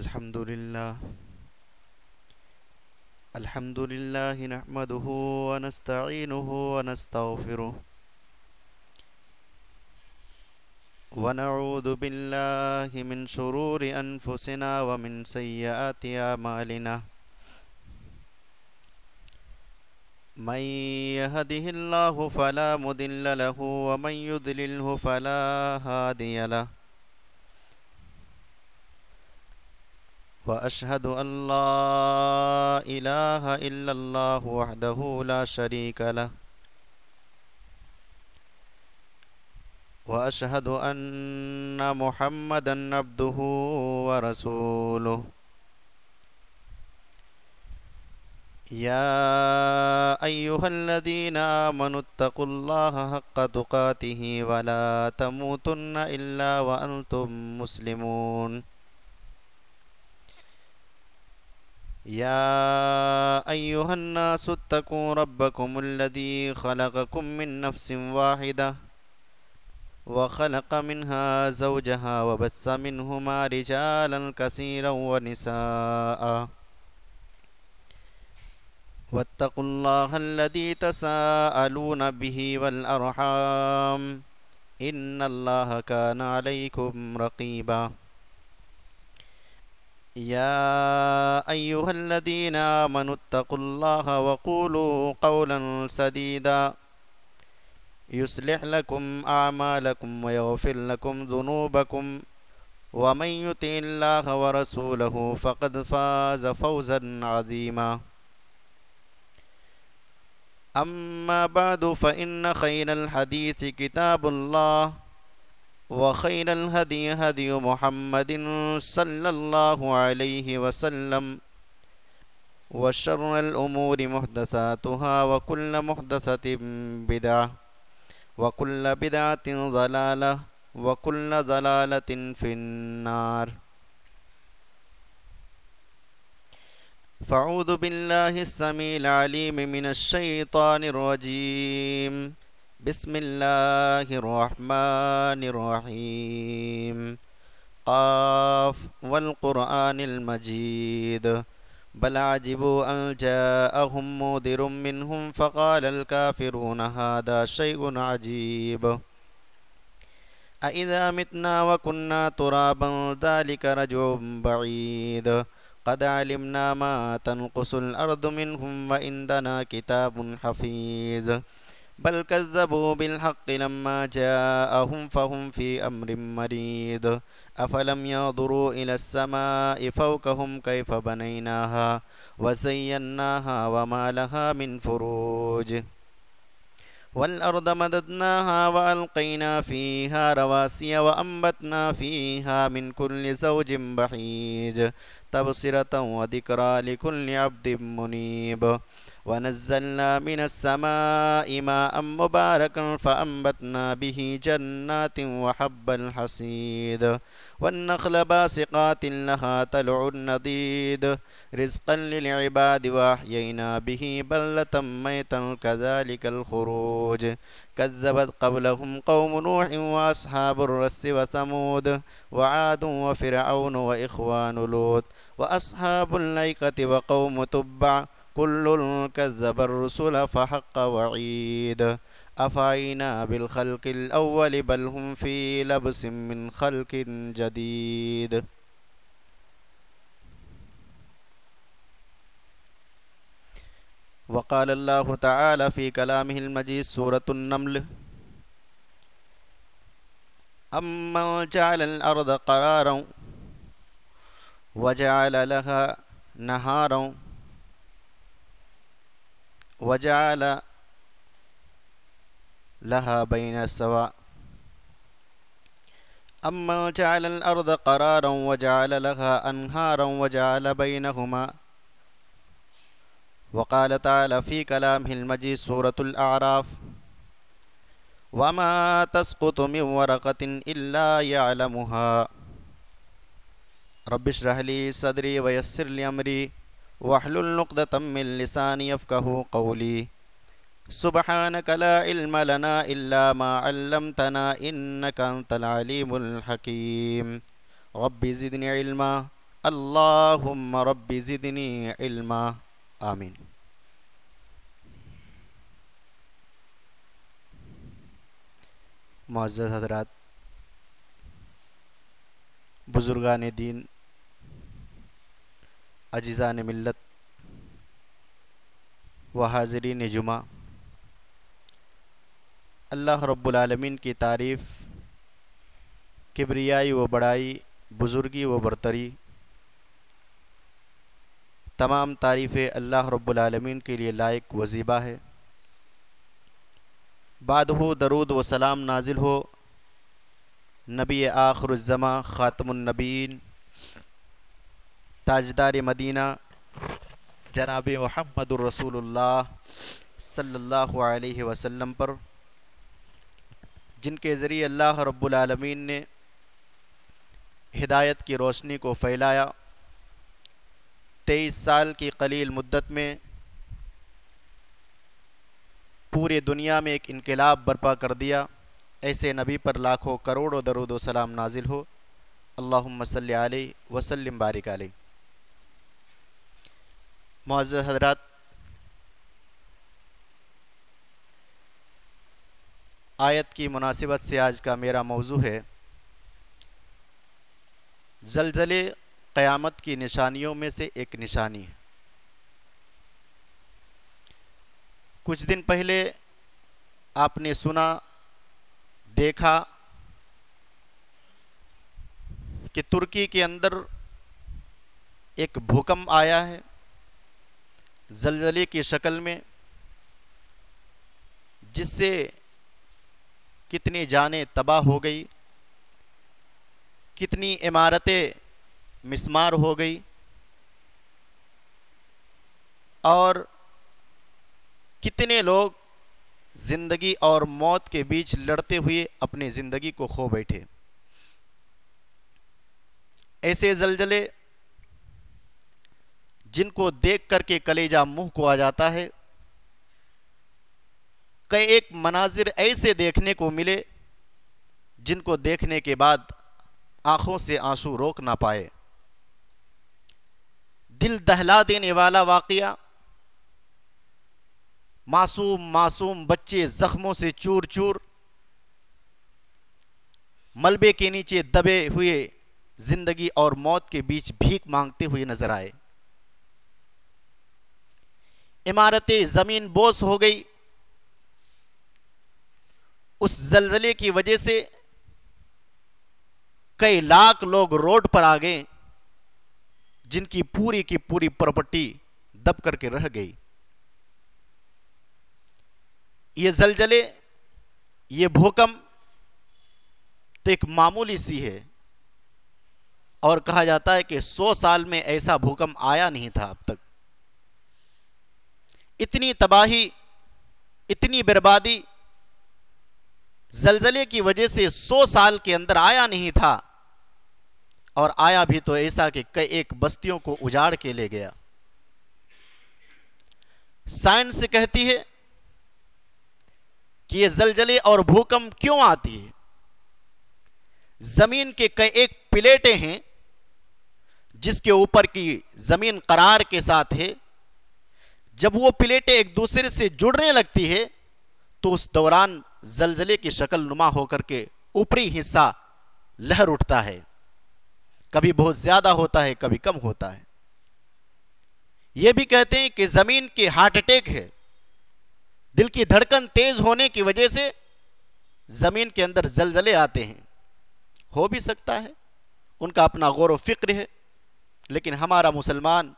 الحمد لله الحمد لله نحمده ونستعينه ونستغفره ونعوذ بالله من شرور أنفسنا ومن سيئات أعمالنا من يهده الله فلا مضل له ومن يضلله فلا هادي له وأشهد أن لا إله إلا الله وحده لا شريك له وأشهد أن محمدا عبده ورسوله يا أيها الذين آمنوا اتقوا الله حق تقاته ولا تموتن إلا وأنتم مسلمون يا أيها الناس اتقوا ربكم الذي خلقكم من نفس واحدة وخلق منها زوجها وبث منهما رجالا كثيرا ونساء واتقوا الله الذي تساءلون به والأرحام إن الله كان عليكم رقيبا يا أيها الذين آمنوا اتقوا الله وقولوا قولا سديدا يصلح لكم أعمالكم ويغفر لكم ذنوبكم ومن يطع الله ورسوله فقد فاز فوزا عظيما أما بعد فإن خير الحديث كتاب الله وخير الهدي هدي محمد صلى الله عليه وسلم وشر الأمور محدثاتها وكل محدثة بدعة وكل بدعة ضلالة وكل ضلالة في النار فأعوذ بالله السميع العليم من الشيطان الرجيم بسم الله الرحمن الرحيم قاف والقرآن المجيد بل عجبوا أن جاءهم منذر منهم فقال الكافرون هذا شيء عجيب أإذا متنا وكنا ترابا ذلك رجع بعيد قد علمنا ما تنقص الأرض منهم وعندنا كتاب حفيظ بل كذبوا بالحق لما جاءهم فهم في أمر مريض أفلم ينظروا إلى السماء فوقهم كيف بنيناها وزيناها وما لها من فروج والأرض مددناها وألقينا فيها رواسي وأنبتنا فيها من كل زوج بهيج تبصرة وذكرى لكل عبد منيب ونزلنا من السماء ماء مباركا فأنبتنا به جنات وحب الحصيد والنخل باسقات لها طلع نضيد رزقا للعباد وأحيينا به بلدة ميتا كذلك الخروج كذبت قبلهم قوم نوح وأصحاب الرس وثمود وعاد وفرعون وإخوان لوط وأصحاب الأيكة وقوم تبع كل كذب الرسل فحق وعيد أفعينا بالخلق الأول بل هم في لبس من خلق جديد وقال الله تعالى في كلامه المجيد سورة النمل أمن جعل الأرض قرارا وجعل لها نهارا وجعل لها بين السواء أما جعل الأرض قرارا وجعل لها أنهارا وجعل بينهما وقال تعالى في كلامه المجيد سورة الأعراف وما تسقط من ورقة إلا يعلمها رب اشرح لي صدري ويسر لي أمري واحلل عقدة من لساني يفقهوا قولي سبحانك لا علم لنا إلا ما علمتنا إنك أنت العليم الحكيم رب زدني علما اللہم رب زدنی علما آمین۔ معزز حضرات، بزرگان دین، عزیزان ملت و حاضرین جمعہ، اللہ رب العالمین کی تعریف، کبریائی و بڑائی، بزرگی و برتری، تمام تعریفیں اللہ رب العالمین کے لیے لائق و زیبا ہے۔ بعد ہو درود و سلام نازل ہو نبی آخر الزماں، خاتم النبیین، تاجدار مدینہ، جناب محمد الرسول اللہ صلی اللہ علیہ وسلم پر، جن کے ذریعے اللہ رب العالمین نے ہدایت کی روشنی کو پھیلایا۔ 23 سال کی قلیل مدت میں پورے دنیا میں ایک انقلاب برپا کر دیا۔ ایسے نبی پر لاکھوں کروڑوں درود و سلام نازل ہو۔ اللہم صلی علیہ وسلم بارک علیہ۔ معزز حضرات، آیت کی مناسبت سے آج کا میرا موضوع ہے زلزلے قیامت کی نشانیوں میں سے ایک نشانی ہے۔ کچھ دن پہلے آپ نے سنا، دیکھا کہ ترکی کے اندر ایک بھوکمپ آیا ہے زلزلے کی شکل میں، جس سے کتنی جانیں تباہ ہو گئی، کتنی عمارتیں مسمار ہو گئی، اور کتنے لوگ زندگی اور موت کے بیچ لڑتے ہوئے اپنی زندگی کو کھو بیٹھے۔ ایسے زلزلے جن کو دیکھ کر کے کلیجہ منہ کو آ جاتا ہے، کئی ایک مناظر ایسے دیکھنے کو ملے جن کو دیکھنے کے بعد آنکھوں سے آنسو روک نہ پائے۔ دل دہلا دینے والا واقعہ، معصوم بچے زخموں سے چور چور، ملبے کے نیچے دبے ہوئے زندگی اور موت کے بیچ بھیک مانگتے ہوئے نظر آئے۔ عمارتیں زمین بوس ہو گئی۔ اس زلزلے کی وجہ سے کئی لاکھ لوگ روڈ پر آ گئے، جن کی پوری پراپرٹی دب کر کے رہ گئی۔ یہ زلزلے، یہ بھوکمپ تو ایک معمولی سی ہے، اور کہا جاتا ہے کہ 100 سال میں ایسا بھوکمپ آیا نہیں تھا اب تک۔ اتنی تباہی، اتنی بربادی زلزلے کی وجہ سے 100 سال کے اندر آیا نہیں تھا، اور آیا بھی تو ایسا کہ کئی ایک بستیوں کو اجاڑ کے لے گیا۔ سائنس کہتی ہے کہ یہ زلزلے اور بھوکمپ کیوں آتی ہے؟ زمین کے کئی ایک پلیٹیں ہیں جس کے اوپر کی زمین قرار کے ساتھ ہے۔ جب وہ پلیٹیں ایک دوسرے سے جڑنے لگتی ہے تو اس دوران زلزلے کی شکل نما ہو کر کے اوپری حصہ لہر اٹھتا ہے، کبھی بہت زیادہ ہوتا ہے، کبھی کم ہوتا ہے۔ یہ بھی کہتے ہیں کہ زمین کے ہارٹ اٹیک ہے، دل کی دھڑکن تیز ہونے کی وجہ سے زمین کے اندر زلزلے آتے ہیں۔ ہو بھی سکتا ہے، ان کا اپنا غور و فکر ہے، لیکن ہمارا مسلمان،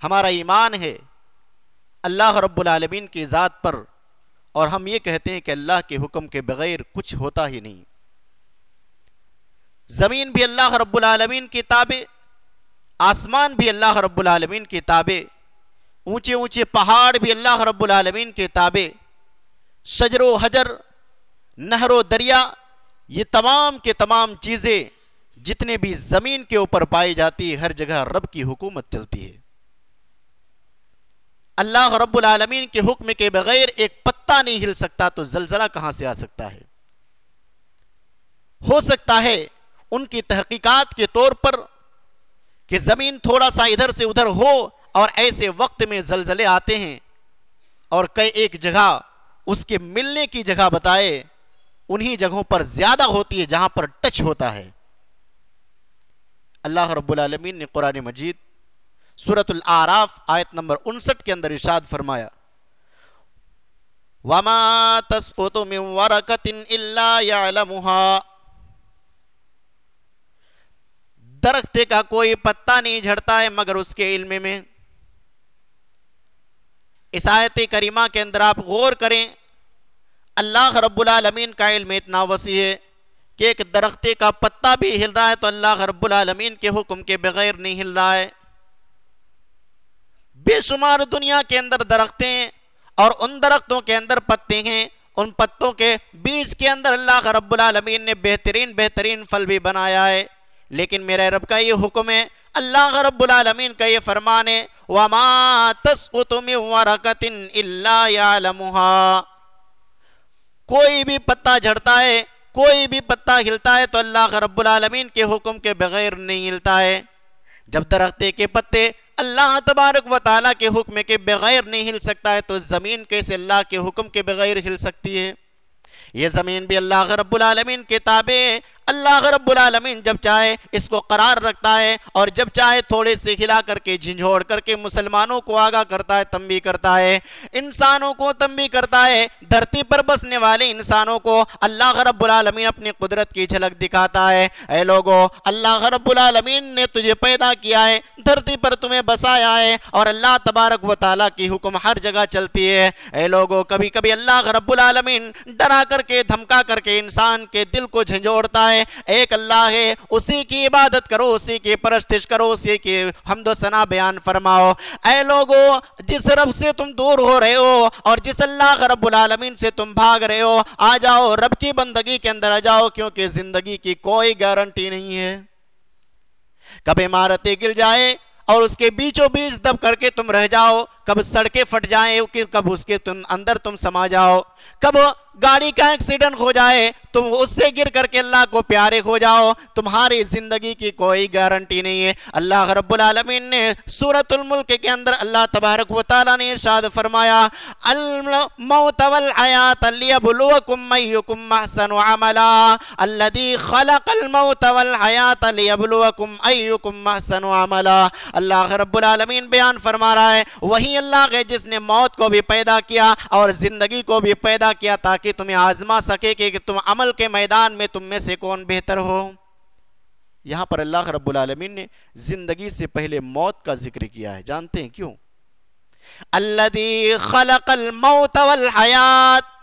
ہمارا ایمان ہے اللہ رب العالمین کی ذات پر، اور ہم یہ کہتے ہیں کہ اللہ کے حکم کے بغیر کچھ ہوتا ہی نہیں۔ زمین بھی اللہ رب العالمین کی تابع، آسمان بھی اللہ رب العالمین کی تابع، اونچے اونچے پہاڑ بھی اللہ رب العالمین کے تابع، شجر و حجر، نہر و دریا، یہ تمام کے تمام چیزیں جتنے بھی زمین کے اوپر پائی جاتی ہے، ہر جگہ رب کی حکومت چلتی ہے۔ اللہ رب العالمین کے حکم کے بغیر ایک پتا نہیں ہل سکتا، تو زلزلہ کہاں سے آ سکتا ہے؟ ہو سکتا ہے ان کی تحقیقات کے طور پر کہ زمین تھوڑا سا ادھر سے ادھر ہو اور ایسے وقت میں زلزلے آتے ہیں اور کئی ایک جگہ اس کے ملنے کی جگہ بتائے انہی جگہوں پر زیادہ ہوتی ہے جہاں پر ٹچ ہوتا ہے۔ اللہ رب العالمین نے قرآن مجید سورۃ الاعراف آیت نمبر 59 کے اندر ارشاد فرمایا وَمَا تَسْقُطُ مِن وَرَقَةٍ إِلَّا يَعْلَمُهَا، درخت کا کوئی پتا نہیں جھڑتا ہے مگر اس کے علم میں۔ اس آیت کریمہ کے اندر آپ غور کریں، اللہ رب العالمین کا علم اتنا وسیع ہے کہ ایک درخت کا پتا بھی ہل رہا ہے تو اللہ رب العالمین کے حکم کے بغیر نہیں ہل رہا ہے۔ بے شمار دنیا کے اندر درختیں ہیں اور ان درختوں کے اندر پتے ہیں، ان پتوں کے بیج کے اندر اللہ رب العالمین نے بہترین پھل بھی بنایا ہے، لیکن میرے رب کا یہ حکم ہے، اللہ رب العالمین کا یہ فرمان ہے وَمَا تَسْقُطُ مِن وَرَقَةٍ إِلَّا يَعْلَمُهَا، کوئی بھی پتا جھڑتا ہے، کوئی بھی پتا ہلتا ہے تو اللہ رب العالمین کے حکم کے بغیر نہیں ہلتا ہے۔ جب درختے کے پتے اللہ تبارک و تعالیٰ کے حکم کے بغیر نہیں ہل سکتا ہے تو زمین کیسے اللہ کے حکم کے بغیر ہل سکتی ہے؟ یہ زمین بھی اللہ رب العالمین کے تابع ہے۔ اللہ رب العالمین جب چاہے اس کو قرار رکھتا ہے اور جب چاہے تھوڑے سے ہلا کر کے جھنجھوڑ کر کے مسلمانوں کو آگاہ کرتا ہے، تنبیہ کرتا ہے، انسانوں کو تنبیہ کرتا ہے، دھرتی پر بسنے والے انسانوں کو اللہ رب العالمین اپنی قدرت کی جھلک دکھاتا ہے۔ اے لوگو، اللہ رب العالمین نے تجھے پیدا کیا ہے، دھرتی پر تمہیں بسایا ہے اور اللہ تبارک و تعالیٰ کی حکم ہر جگہ چلتی ہے۔ اے لوگو، کبھی کبھی اللہ رب العالمین ڈرا کر کے دھمکا کر کے انسان کے دل کو جھنجھوڑتا ہے۔ ایک اللہ ہے، اسی کی عبادت کرو، اسی کی پرستش کرو، اسی کی حمد و ثنا بیان فرماؤ۔ اے لوگو، جس رب سے تم دور ہو رہے ہو اور جس اللہ رب العالمین سے تم بھاگ رہے ہو، آ جاؤ رب کی بندگی کے اندر آ جاؤ، کیونکہ زندگی کی کوئی گارنٹی نہیں ہے۔ کب عمارتیں گر جائے اور اس کے بیچوں بیچ دب کر کے تم رہ جاؤ، کب سڑکیں پھٹ جائیں، کب اس کے اندر تم سما جاؤ، کب گاڑی کا ایکسیڈنٹ ہو جائے تم اس سے گر کر کے اللہ کو پیارے ہو جاؤ، تمہاری زندگی کی کوئی گارنٹی نہیں ہے۔ اللہ رب العالمین نے سورۃ الملک کے اندر اللہ تبارک و تعالیٰ نے ارشاد فرمایا الموت والحیات لیبلوکم ایکم احسن عملا، الذی خلق الموت والحیات لیبلوکم ایکم احسن عملا۔ اللہ رب العالمین بیان فرما رہا ہے وہی اللہ ہے جس نے موت کو بھی پیدا کیا اور زندگی کو بھی پیدا کیا تاکہ تمہیں آزما سکے کہ تم عمل کے میدان میں تم میں سے کون بہتر ہو۔ یہاں پر اللہ رب العالمین نے زندگی سے پہلے موت کا ذکر کیا ہے، جانتے ہیں کیوں؟ الذی خلق الموت والحیات،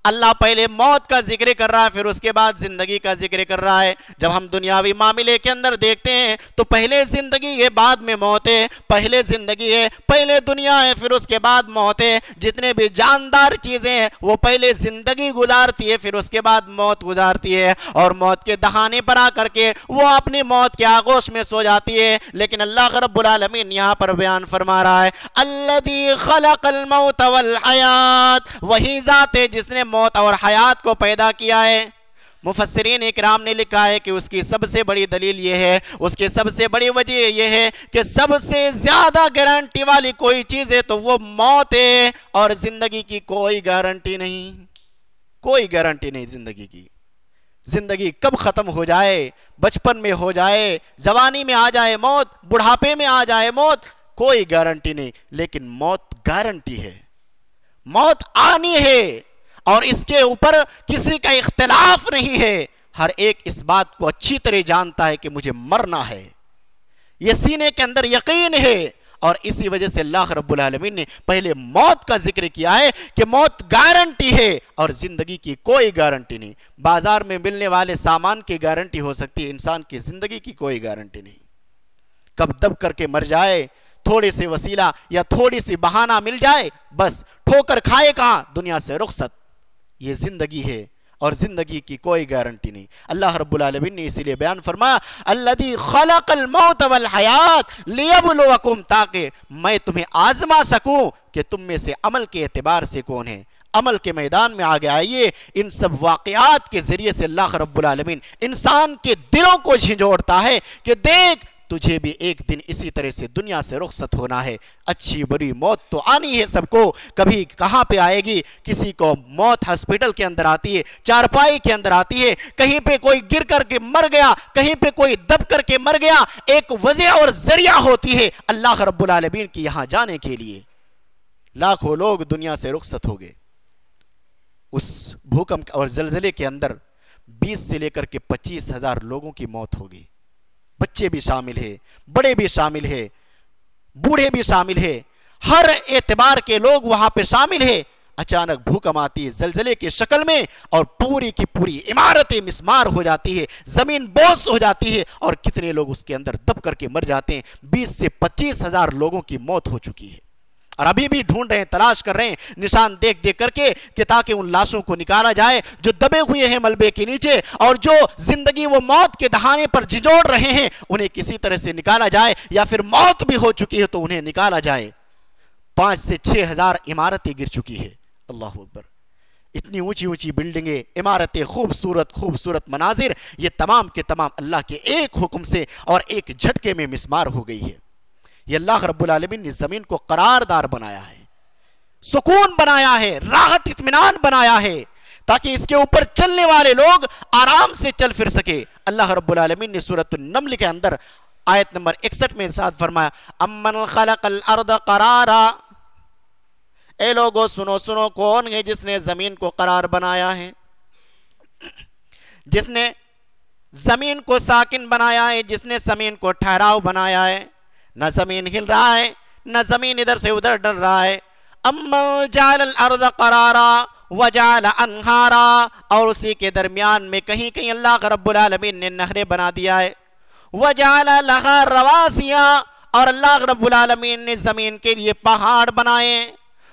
اللہ پہلے موت کا ذکر کر رہا ہے پھر اس کے بعد زندگی کا ذکر کر رہا ہے۔ جب ہم دنیاوی معاملے کے اندر دیکھتے ہیں تو پہلے زندگی ہے بعد میں موت ہے، پہلے زندگی ہے پہلے دنیا ہے پھر اس کے بعد موت ہے۔ جتنے بھی جاندار چیزیں ہیں وہ پہلے زندگی گزارتی ہے پھر اس کے بعد موت گزارتی ہے، اور موت کے دہانے پر آ کر کے وہ اپنی موت کے آغوش میں سو جاتی ہے۔ لیکن اللہ رب العالمین یہاں پر بیان فرما رہا ہے الذی خلق الموت والحیات، وہی ذات ہے جس نے موت اور حیات کو پیدا کیا ہے۔ مفسرین اکرام نے لکھا ہے کہ اس کی سب سے بڑی دلیل یہ ہے، اس کی سب سے بڑی وجہ یہ ہے کہ سب سے زیادہ گارنٹی والی کوئی چیز ہے تو وہ موت ہے، اور زندگی کی کوئی گارنٹی نہیں، کوئی گارنٹی نہیں زندگی کی۔ زندگی کب ختم ہو جائے، بچپن میں ہو جائے، جوانی میں آ جائے موت، بڑھاپے میں آ جائے موت، کوئی گارنٹی نہیں، لیکن موت گارنٹی ہے، موت آنی ہے اور اس کے اوپر کسی کا اختلاف نہیں ہے۔ ہر ایک اس بات کو اچھی طرح جانتا ہے کہ مجھے مرنا ہے، یہ سینے کے اندر یقین ہے، اور اسی وجہ سے اللہ رب العالمین نے پہلے موت کا ذکر کیا ہے کہ موت گارنٹی ہے اور زندگی کی کوئی گارنٹی نہیں۔ بازار میں ملنے والے سامان کی گارنٹی ہو سکتی ہے، انسان کی زندگی کی کوئی گارنٹی نہیں۔ کب دب کر کے مر جائے، تھوڑے سے وسیلہ یا تھوڑی سی بہانہ مل جائے، بس ٹھوکر کھائے کہاں، دنیا سے رخصت، یہ زندگی ہے اور زندگی کی کوئی گارنٹی نہیں۔ اللہ رب العالمین نے اسی لیے بیان فرمایا الذی خلق الموت والحیات لیبلوکم، تاکہ میں تمہیں آزما سکوں کہ تم میں سے عمل کے اعتبار سے کون ہے۔ عمل کے میدان میں آگے آئیے، ان سب واقعات کے ذریعے سے اللہ رب العالمین انسان کے دلوں کو جھنجھوڑتا ہے کہ دیکھ تجھے بھی ایک دن اسی طرح سے دنیا سے رخصت ہونا ہے۔ اچھی بری موت تو آنی ہے سب کو، کبھی کہاں پہ آئے گی؟ کسی کو موت ہسپیٹل کے اندر آتی ہے، چارپائی کے اندر آتی ہے، کہیں پہ کوئی گر کر کے مر گیا، کہیں پہ کوئی دب کر کے مر گیا، ایک وجہ اور ذریعہ ہوتی ہے اللہ رب العالمین کی یہاں جانے کے لیے۔ لاکھوں لوگ دنیا سے رخصت ہو گئے اس بھوکمپ اور زلزلے کے اندر، 20 سے لے کر کے 25,000 لوگوں کی موت ہوگی۔ بچے بھی شامل ہیں، بڑے بھی شامل ہیں، بوڑھے بھی شامل ہیں، ہر اعتبار کے لوگ وہاں پہ شامل ہیں۔ اچانک بھوکم آتی ہے زلزلے کی شکل میں، اور پوری کی پوری عمارتیں مسمار ہو جاتی ہے، زمین بوس ہو جاتی ہے، اور کتنے لوگ اس کے اندر دب کر کے مر جاتے ہیں۔ 20 سے 25,000 لوگوں کی موت ہو چکی ہے، اور ابھی بھی ڈھونڈ رہے ہیں، تلاش کر رہے ہیں، نشان دیکھ دیکھ کر کے کہ تاکہ ان لاشوں کو نکالا جائے جو دبے ہوئے ہیں ملبے کے نیچے، اور جو زندگی وہ موت کے دہانے پر جھنجھوڑ رہے ہیں انہیں کسی طرح سے نکالا جائے، یا پھر موت بھی ہو چکی ہے تو انہیں نکالا جائے۔ 5 سے 6,000 عمارتیں گر چکی ہے۔ اللہ اکبر! اتنی اونچی اونچی بلڈنگیں، عمارتیں، خوبصورت خوبصورت مناظر، یہ تمام کے تمام اللہ کے ایک حکم سے اور ایک جھٹکے میں مسمار ہو گئی ہے۔ یہ اللہ رب العالمین نے زمین کو قراردار بنایا ہے، سکون بنایا ہے، راحت اطمینان بنایا ہے، تاکہ اس کے اوپر چلنے والے لوگ آرام سے چل پھر سکے۔ اللہ رب العالمین نے سورۃ النمل کے اندر آیت نمبر 61 میں ارشاد فرمایا، امن خلق الارض قرارا، اے لوگو سنو سنو، کون ہے جس نے زمین کو قرار بنایا ہے، جس نے زمین کو ساکن بنایا ہے، جس نے زمین کو ٹھہراؤ بنایا ہے، نہ زمین ہل رہا ہے، نہ زمین ادھر سے ادھر ڈر رہا ہے۔ امن جعل الارض قرارا وجعل انہارا، اور اسی کے درمیان میں کہیں کہیں اللہ رب العالمین نے نہریں بنا دیا ہے۔ وجعل لها رواسیا، اور اللہ رب العالمین نے زمین کے لیے پہاڑ بنائے۔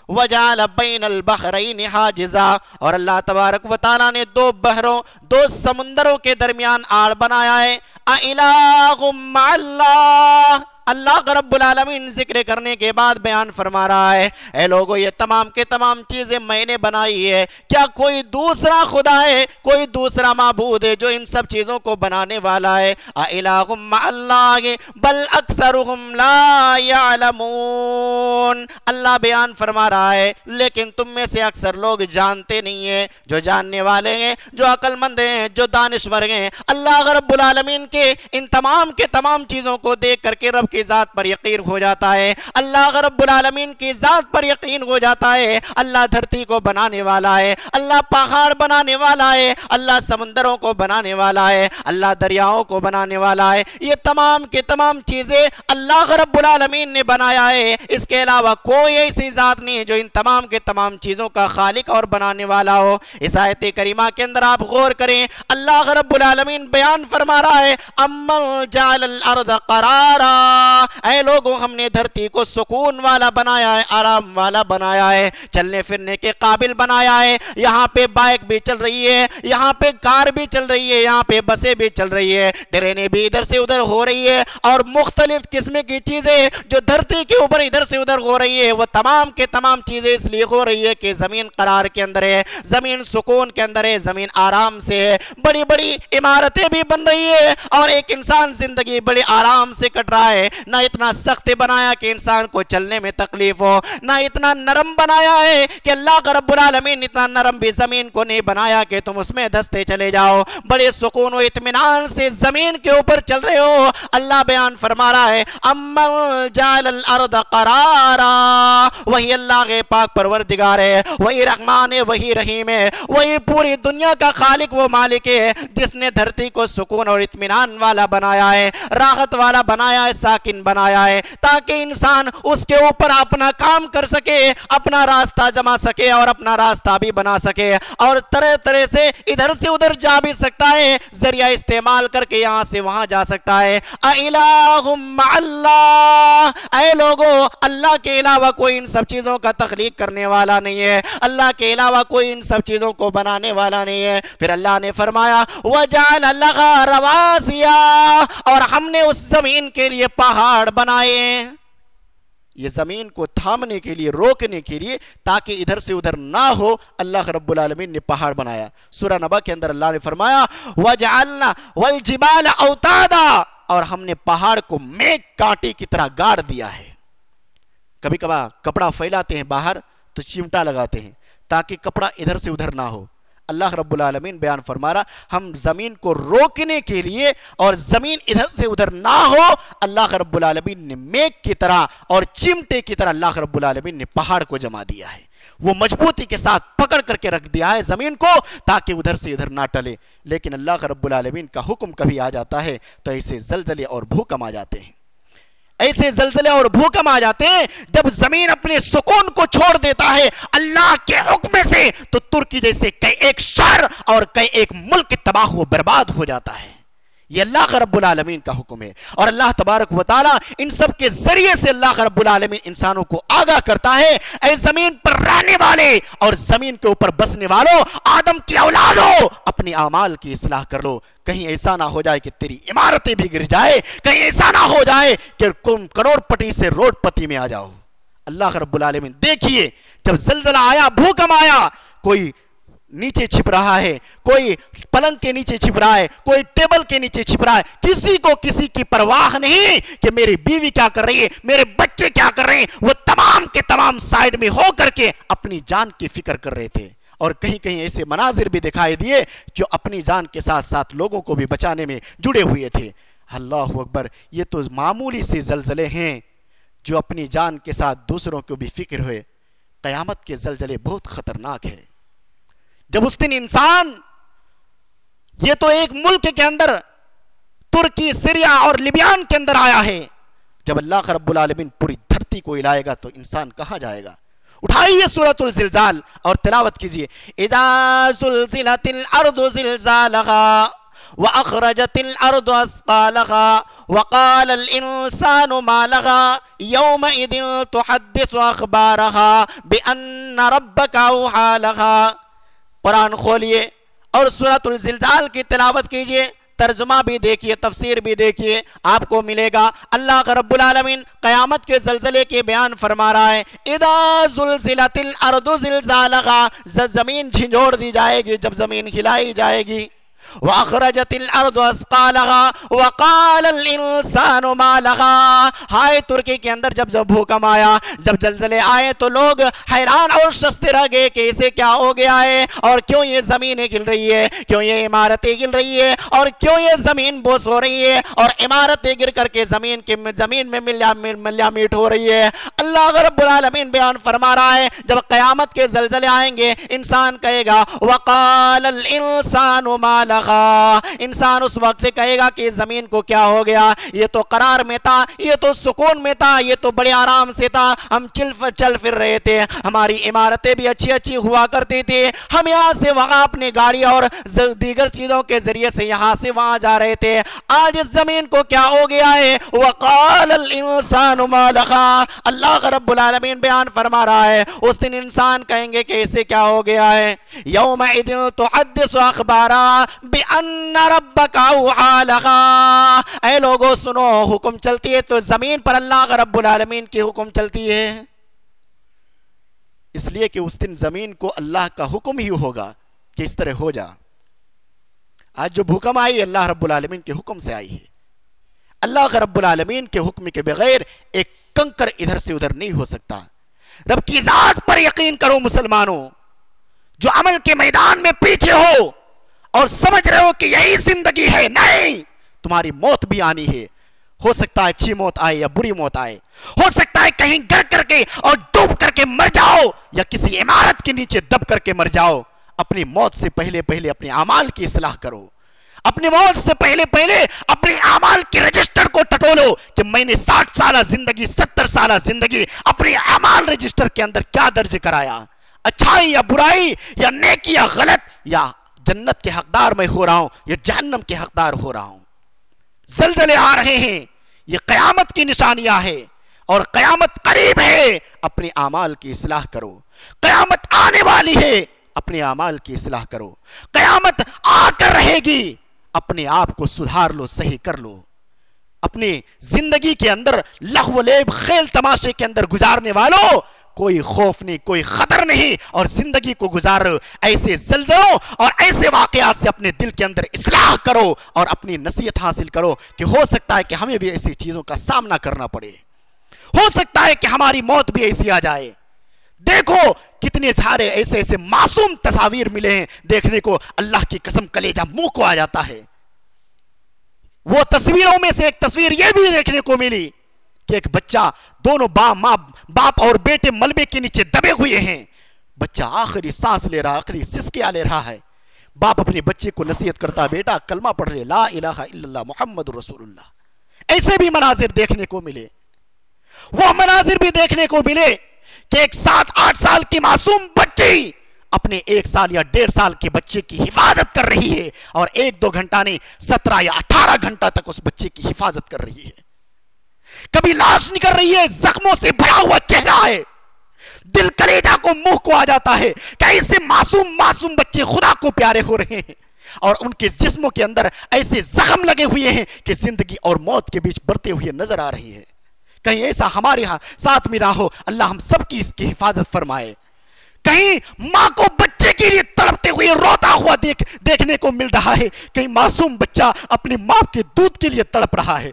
وجعل بین البحرین حاجزا، اور اللہ تبارک و تعالیٰ نے 2 بحروں، 2 سمندروں کے درمیان آڑ بنایا ہے۔ اِلٰہٌ مع اللہ، اللہ رب العالمین ذکر کرنے کے بعد بیان فرما رہا ہے، اے لوگو یہ تمام کے تمام چیزیں میں نے بنائی ہے، کیا کوئی دوسرا خدا ہے، کوئی دوسرا معبود ہے جو ان سب چیزوں کو بنانے والا ہے؟ اِلٰہٌ مع اللہ بل اکثرهم لا یعلمون، اللہ بیان فرما رہا ہے لیکن تم میں سے اکثر لوگ جانتے نہیں ہیں۔ جو جاننے والے ہیں، جو عقل مند ہیں، جو دانشور ہیں، اللہ رب العالمین کے ان تمام کے تمام چیزوں کو دیکھ کر کے رب کی ذات پر یقین ہو جاتا ہے، اللہ رب العالمین کی ذات پر یقین ہو جاتا ہے۔ اللہ دھرتی کو بنانے والا ہے، اللہ پہاڑ بنانے والا ہے، اللہ سمندروں کو بنانے والا ہے، اللہ دریاؤں کو بنانے والا ہے۔ یہ تمام کے تمام چیزیں اللہ رب العالمین نے بنایا ہے، اس کے علاوہ کوئی ایسی ذات نہیں جو ان تمام کے تمام چیزوں کا خالق اور بنانے والا ہو۔ اس آیت کریمہ کے اندر آپ غور کریں، اللہ رب العالمین بیان فرما رہا ہے، امن جعل الارض قرارا، اے لوگوں ہم نے دھرتی کو سکون والا بنایا ہے، آرام والا بنایا ہے، چلنے پھرنے کے قابل بنایا ہے۔ یہاں پہ بائک بھی چل رہی ہے، یہاں پہ کار بھی چل رہی ہے، یہاں پہ بسیں بھی چل رہی ہے، ٹرینیں بھی ادھر سے ادھر ہو رہی ہے، اور مختلف قسم کی چیزیں جو دھرتی کے اوپر ادھر سے ادھر ہو رہی ہے، وہ تمام کے تمام چیزیں اس لیے ہو رہی ہے کہ زمین قرار کے اندر ہے، زمین سکون کے اندر ہے، زمین آرام سے ہے، بڑی بڑی عمارتیں بھی بن رہی ہے، اور ایک انسان زندگی بڑے آرام سے کٹ رہا ہے۔ نہ اتنا سخت بنایا کہ انسان کو چلنے میں تکلیف ہو، نہ اتنا نرم بنایا ہے کہ اللہ رب العالمین اتنا نرم بھی زمین کو نہیں بنایا کہ تم اس میں دھستے چلے جاؤ، بڑے سکون و اطمینان سے زمین کے اوپر چل رہے ہو۔ اللہ بیان فرما رہا ہے، امن جعل الارض قرارا، وہی اللہ پاک پروردگار ہے، وہی رحمان ہے، وہی رحیم ہے، وہی پوری دنیا کا خالق و مالک ہے جس نے دھرتی کو سکون اور اطمینان والا بنایا ہے، راحت والا بنایا ہے، ساکن بنایا ہے، تاکہ انسان اس کے اوپر اپنا کام کر سکے، اپنا راستہ جما سکے اور اپنا راستہ بھی بنا سکے، اور طرح طرح سے ادھر سے ادھر جا بھی سکتا ہے، ذریعہ استعمال کر کے یہاں سے وہاں جا سکتا ہے۔ اِلٰہٌ مع اللہ، اے لوگو اللہ کے علاوہ کوئی ان سب چیزوں کا تخلیق کرنے والا نہیں ہے، اللہ کے علاوہ کوئی ان سب چیزوں کو بنانے والا نہیں ہے۔ پھر اللہ نے فرمایا وَجَعَلَ لَهَا رَوَاسِيَا، اور ہم نے اس زمین کے لیے پہاڑ بنائے، یہ زمین کو تھامنے کے لیے، روکنے کے لیے، تاکہ ادھر سے ادھر نہ ہو، اللہ رب العالمین نے پہاڑ بنایا۔ سورہ نبا کے اندر اللہ نے فرمایا وَجَعَلْنَا وَالْجِبَالَ أَوْتَادًا، اور ہم نے پہاڑ کو میغ کانٹے کی طرح گاڑ دیا ہے. کبھی کبھار کپڑا پھیلاتے ہیں باہر تو چمٹا لگاتے ہیں تاکہ کپڑا ادھر سے ادھر نہ ہو. اللہ رب العالمین بیان فرما رہا ہم زمین کو روکنے کے لیے اور زمین ادھر سے ادھر نہ ہو, اللہ رب العالمین نے میغ کی طرح اور چمٹے کی طرح اللہ رب العالمین نے پہاڑ کو جما دیا ہے. وہ مضبوطی کے ساتھ پکڑ کر کے رکھ دیا ہے زمین کو تاکہ ادھر سے ادھر نہ ٹلے. لیکن اللہ رب العالمین کا حکم کبھی آ جاتا ہے تو ایسے زلزلے اور بھوکم آ جاتے ہیں. ایسے زلزلے اور بھوکم آ جاتے ہیں جب زمین اپنے سکون کو چھوڑ دیتا ہے اللہ کے حکم سے, تو ترکی جیسے کئی ایک شہر اور کئی ایک ملک تباہ و برباد ہو جاتا ہے. یہ اللہ رب العالمین کا حکم ہے. اور اللہ تبارک و تعالی ان سب کے ذریعے سے اللہ رب العالمین انسانوں کو آگاہ کرتا ہے, اے زمین پر رہنے والے اور زمین کے اوپر بسنے والوں, آدم کی اولادوں, اپنے اعمال کی اصلاح کر لو. کہیں ایسا نہ ہو جائے کہ تیری عمارتیں بھی گر جائے, کہیں ایسا نہ ہو جائے کہ کروڑ پتی سے روڈ پتی میں آ جاؤ. اللہ رب العالمین دیکھیے جب زلزلہ آیا, بھوکم آیا, کوئی نیچے چھپ رہا ہے, کوئی پلنگ کے نیچے چھپ رہا ہے, کوئی ٹیبل کے نیچے چھپ رہا ہے, کسی کو کسی کی پرواہ نہیں کہ میری بیوی کیا کر رہی ہے, میرے بچے کیا کر رہے ہیں. وہ تمام کے تمام سائیڈ میں ہو کر کے اپنی جان کی فکر کر رہے تھے. اور کہیں کہیں ایسے مناظر بھی دکھائی دیے جو اپنی جان کے ساتھ ساتھ لوگوں کو بھی بچانے میں جڑے ہوئے تھے. اللہ اکبر, یہ تو معمولی سے زلزلے ہیں جو اپنی جان کے ساتھ دوسروں کو بھی فکر ہوئے. قیامت کے زلزلے بہت خطرناک ہیں. جب اس دن انسان, یہ تو ایک ملک کے اندر ترکی, سیریا اور لیبیان کے اندر آیا ہے, جب اللہ رب العالمین پوری دھرتی کو ہلائے گا تو انسان کہاں جائے گا. اٹھائیے سورۃ الزلزال اور تلاوت کیجئے. اذا زلزلت الارض زلزالها واخرجت الارض اثقالها وقال الانسان ما لها يومئذ تحدث اخبارها بان ربك اوحى لها. قرآن کھولیے اور سورۃ الزلزال کی تلاوت کیجئے, ترجمہ بھی دیکھیے, تفسیر بھی دیکھیے, آپ کو ملے گا. اللہ رب العالمین قیامت کے زلزلے کے بیان فرما رہا ہے. اذا زلزلت الارض زلزالها, زمین جھنجھوڑ دی جائے گی, جب زمین ہلائی جائے گی. وَأَخْرَجَتِ الْأَرْضُ أَثْقَالَهَا وَقَالَ الْإِنسَانُ مَا لَهَا. ہائے ترکی کے اندر جب بھوکم آیا, جب زلزلے آئے تو لوگ حیران اور ششتے رہ گئے کہ اسے کیا ہو گیا ہے, اور کیوں یہ زمینیں گل رہی ہے, کیوں یہ عمارتیں گل رہی ہے, اور کیوں یہ زمین بوس ہو رہی ہے, اور عمارتیں گر کر کے زمین میں ملیا میٹ ہو رہی ہے. اللہ رب العالمین بیان فرما رہا ہے جب قیامت کے زلزلے آئیں گے انسان کہے گا وَقَالَ الْإِنسَانُ مَا لَهَا. انسان اس وقت کہے گا کہ زمین کو کیا ہو گیا, یہ تو قرار میں تھا, یہ تو سکون میں تھا, یہ تو بڑے آرام سے تھا, ہم چل پھر رہے تھے, ہماری عمارتیں بھی اچھی اچھی ہوا کرتی تھی, ہم یہاں سے وہاں اپنی گاڑی اور دیگر چیزوں کے ذریعے سے یہاں سے وہاں جا رہے تھے. آج اس زمین کو کیا ہو گیا ہے. وقال الانسان ما لها. اللہ رب العالمین بیان فرما رہا ہے اس دن انسان کہیں گے کہ اسے کیا ہو گیا ہے. یومئذ تحدث اخبارها بِأَنَّ رَبَّكَ أَوْحَى لَهَا. اے لوگوں سنو, حکم چلتی ہے تو زمین پر اللہ رب العالمین کی حکم چلتی ہے, اس لیے کہ اس دن زمین کو اللہ کا حکم ہی ہوگا کہ اس طرح ہو جا. آج جو بھوکم آئی اللہ رب العالمین کے حکم سے آئی ہے. اللہ رب العالمین کے حکم کے بغیر ایک کنکر ادھر سے ادھر نہیں ہو سکتا. رب کی ذات پر یقین کرو مسلمانوں, جو عمل کے میدان میں پیچھے ہو اور سمجھ رہے ہو کہ یہی زندگی ہے, نہیں, تمہاری موت بھی آنی ہے. ہو سکتا ہے اچھی موت آئے یا بری موت آئے, ہو سکتا ہے کہیں گر کر کے اور ڈوب کر کے مر جاؤ یا کسی عمارت کے نیچے دب کر کے مر جاؤ. اپنی موت سے پہلے اپنے اعمال کی اصلاح کرو. اپنی موت سے پہلے اپنے اعمال کے رجسٹر کو ٹٹولو کہ میں نے 60 سالہ زندگی 70 سالہ زندگی اپنے اعمال رجسٹر کے اندر کیا درج کرایا, اچھائی یا برائی یا نیکی یا غلط, یا جنت کے حقدار میں ہو رہا ہوں یا جہنم کے حقدار ہو رہا ہوں. زلزلے آ رہے ہیں, یہ قیامت کی نشانیاں ہے اور قیامت قریب ہے. اپنے اعمال کی اصلاح کرو, قیامت آنے والی ہے, اپنے اعمال کی اصلاح کرو. قیامت آ کر رہے گی, اپنے آپ کو سدھار لو, صحیح کر لو. اپنی زندگی کے اندر لہو و لیب خیل تماشے کے اندر گزارنے والوں, کوئی خوف نہیں، کوئی خطر نہیں، اور زندگی کو گزار رہے ہو، ایسے زلزلوں اور ایسے واقعات سے اپنے دل کے اندر اصلاح کرو اور اپنی نصیحت حاصل کرو کہ ہو سکتا ہے کہ ہمیں بھی ایسی چیزوں کا سامنا کرنا پڑے، ہو سکتا ہے کہ ہماری موت بھی ایسی آ جائے۔ دیکھو کتنے سارے ایسے ایسے معصوم تصاویر ملے ہیں دیکھنے کو، اللہ کی قسم کلیجہ منہ کو آ جاتا ہے۔ وہ تصویروں میں سے ایک تصویر یہ بھی دیکھنے کو ملی کہ ایک بچہ، دونوں باپ اور بیٹے ملبے کے نیچے دبے ہوئے ہیں، بچہ آخری سانس لے رہا، آخری سسکیاں لے رہا ہے، باپ اپنے بچے کو نصیحت کرتا، بیٹا کلمہ پڑھ رہے، لا الہ الا اللہ محمد رسول اللہ۔ ایسے بھی مناظر دیکھنے کو ملے، وہ مناظر بھی دیکھنے کو ملے کہ ایک 7-8 سال کی معصوم بچی اپنے 1 سال یا 1.5 سال کے بچے کی حفاظت کر رہی ہے، اور 1-2 گھنٹہ نہیں 17 یا 18 گھنٹہ تک اس بچے کی حفاظت کر رہی ہے۔ کبھی لاش نکل رہی ہے، زخموں سے بھرا ہوا چہرہ ہے، دل کلیجہ کو منہ کو آ جاتا ہے کہ ایسے معصوم بچے خدا کو پیارے ہو رہے ہیں، اور ان کے جسموں کے اندر ایسے زخم لگے ہوئے ہیں کہ زندگی اور موت کے بیچ بڑھتے ہوئے نظر آ رہی ہے۔ کہیں ایسا ہمارے ہاں ساتھ میں نہ ہو، اللہ ہم سب کی اس کی حفاظت فرمائے۔ کہیں ماں کو بچے کے لیے تڑپتے ہوئے روتا ہوا دیکھنے کو مل رہا ہے، کہیں معصوم بچہ اپنی ماں کے دودھ کے لیے تڑپ رہا ہے،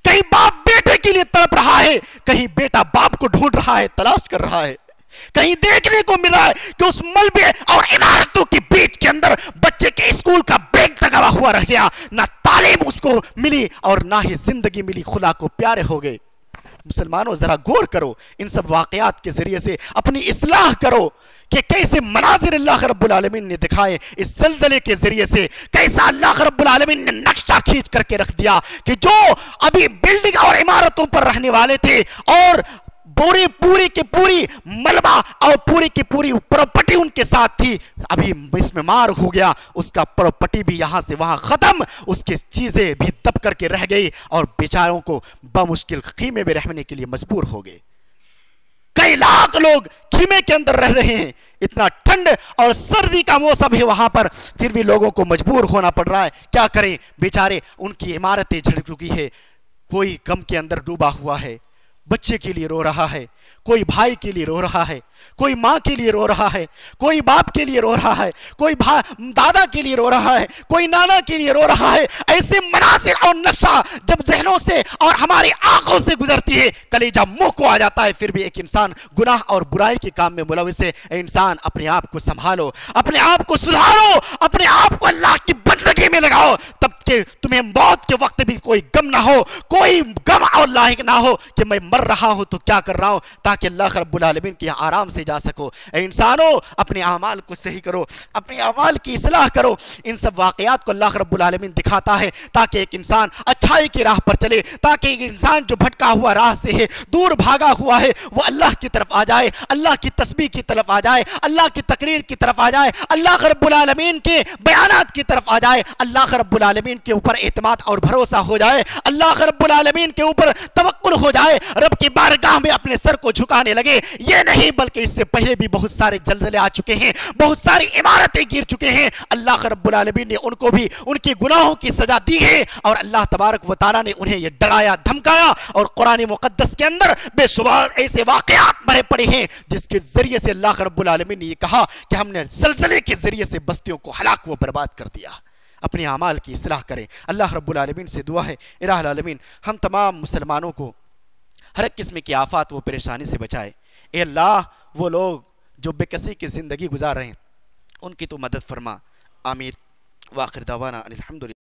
کہیں باپ بیٹے کے لیے تڑپ رہا ہے، کہیں بیٹا باپ کو ڈھونڈ رہا ہے، تلاش کر رہا ہے، کہیں دیکھنے کو مل رہا ہے کہ اس ملبے اور عمارتوں کے بیچ کے اندر بچے کے اسکول کا بیگ لگا ہوا رہ گیا، نہ تعلیم اس کو ملی اور نہ ہی زندگی ملی، خدا کو پیارے ہو گئے۔ مسلمانوں ذرا غور کرو، ان سب واقعات کے ذریعے سے اپنی اصلاح کرو کہ کیسے مناظر اللہ رب العالمین نے دکھائے، اس زلزلے کے ذریعے سے کیسا اللہ رب العالمین نے نقشہ کھینچ کر کے رکھ دیا کہ جو ابھی بلڈنگ اور عمارتوں پر رہنے والے تھے اور پوری کی پوری ملبہ اور پوری کی پوری پراپرٹی ان کے ساتھ تھی، ابھی اس میں مار ہو گیا، اس کا پراپرٹی بھی یہاں سے وہاں ختم، اس کی چیزیں بھی دب کر کے رہ گئی، اور بیچاروں کو بمشکل خیمے میں رہنے کے لیے مجبور ہو گئے۔ کئی لاکھ لوگ خیمے کے اندر رہ رہے ہیں، اتنا ٹھنڈ اور سردی کا موسم ہے وہاں پر، پھر بھی لوگوں کو مجبور ہونا پڑ رہا ہے، کیا کریں بیچارے، ان کی عمارتیں جھڑ چکی ہے، کوئی غم کے اندر ڈوبا ہوا ہے، بچے کے لیے رو رہا ہے، کوئی بھائی کے لیے رو رہا ہے، کوئی ماں کے لیے رو رہا ہے، کوئی باپ کے لیے رو رہا ہے، کوئی دادا کے لیے رو رہا ہے، کوئی نانا کے لیے رو رہا ہے۔ ایسے مناظر اور نقشہ جب ذہنوں سے اور ہماری آنکھوں سے گزرتی ہے، کلیجہ منہ کو آ جاتا ہے، پھر بھی ایک انسان گناہ اور برائی کے کام میں ملوث ہے۔ اے انسان اپنے آپ کو سنبھالو، اپنے آپ کو سدھارو، اپنے آپ کو اللہ کی بندگی میں لگاؤ، تب کہ تمہیں موت کے وقت بھی کوئی غم نہ ہو، کوئی غم اور لاحق نہ ہو کہ میں مر رہا ہوں تو کیا کر رہا ہوں، تاکہ اللہ رب العالمین کے آرام سے جا سکو۔ اے انسانوں اپنے اعمال کو صحیح کرو، اپنے اعمال کی اصلاح کرو۔ ان سب واقعات کو اللہ رب العالمین دکھاتا ہے تاکہ ایک انسان اچھائی کی راہ پر چلے، تاکہ ایک انسان جو بھٹکا ہوا راہ سے ہے، دور بھاگا ہوا ہے، وہ اللہ کی طرف آ جائے، اللہ کی تسبیح کی طرف آ جائے، اللہ کی تقریر کی طرف آ جائے، اللہ رب العالمین کے بیانات کی طرف آ جائے، اللہ رب العالمین کے اوپر اعتماد اور بھروسہ ہو جائے، اللہ رب العالمین کے اوپر توکل ہو جائے، رب کی بارگاہ میں اپنے سر کو جھکانے لگے۔ یہ نہیں بلکہ اس سے پہلے بھی بہت سارے زلزلے آ چکے ہیں، بہت ساری عمارتیں گر چکے ہیں، اللہ رب العالمین نے ان کو بھی ان کی گناہوں کی سزا دی ہے، اور اللہ تبارک و تعالیٰ نے انہیں یہ ڈرایا دھمکایا، اور قرآن مقدس کے اندر بے شمار ایسے واقعات بھرے پڑے ہیں جس کے ذریعے سے اللہ رب العالمین نے یہ کہا کہ ہم نے زلزلے کے ذریعے سے بستیوں کو ہلاک و برباد کر دیا۔ اپنے اعمال کی اصلاح کریں۔ اللہ رب العالمین سے دعا ہے الہ العالمین ہم تمام مسلمانوں کو ہر ایک قسم کی آفات و پریشانی سے بچائے۔ اے اللہ وہ لوگ جو بے کسی کی زندگی گزار رہے ہیں ان کی تو مدد فرما، آمین۔ وآخر دعوانا الحمدللہ۔